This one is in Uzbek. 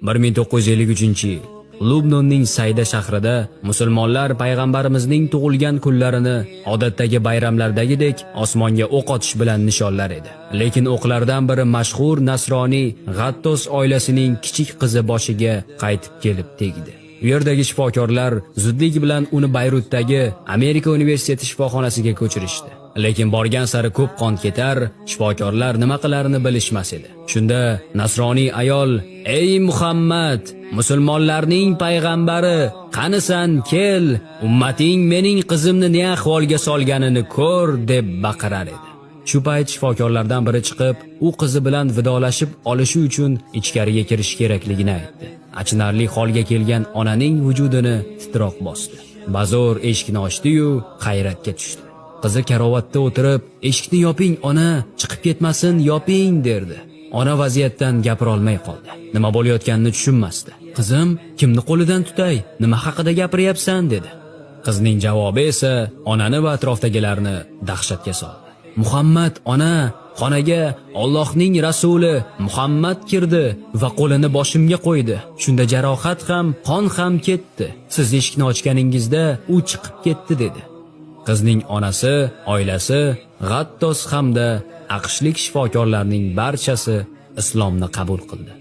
1953-yil Lubnonning Sayda shahrida musulmonlar payg'ambarimizning tug'ilgan kunlarini odatdagi bayramlardagidek osmonga o'q otish bilan nishonlar edi. Lekin o'qlardan biri mashhur nasroniy G'attos oilasining kichik qizi boshiga qaytib kelib tegdi. U yerdagi shifokorlar zudlik bilan uni Bayrutdagi Amerika universiteti shifoxonasiga ko'chirishdi. Lekin borgan sari ko'p qon ketar, shifokorlar nima qilarini bilishmas edi. Shunda nasroniy ayol: "Ey Muhammad, musulmonlarning payg'ambari, qanisan kel, ummating mening qizimni ne ahvolga solganini ko'r" deb baqirar edi. Shu payt shifokorlardan biri chiqib, u qizi bilan vidolashib olishi uchun ichkariga kirish kerakligini aytdi. Achinarli holga kelgan onaning vujudini titroq bosdi. Bazo'r eshikni ochdi-yu, hayratga tushdi. Qizi karovatda o'tirib, "Eshikni yoping, ona, chiqib ketmasin, yoping" derdi. Ona vaziyatdan gapira olmay qoldi. Nima bo'layotganini tushunmasdi. "Qizim, kimni qo'lidan tutay? Nima haqida gapiryapsan?" dedi. Qizning javobi esa onani va atrofdagilarni dahshatga soldi. "Muhammad, ona, xonaga Allohning rasuli Muhammad kirdi va qo'lini boshimga qo'ydi. Shunda jarohat ham, qon ham ketdi. Siz eshikni ochganingizda u chiqib ketdi" dedi. Qizning onasi, oilasi, G'attos hamda aqshlik shifokorlarning barchasi islomni qabul qildi.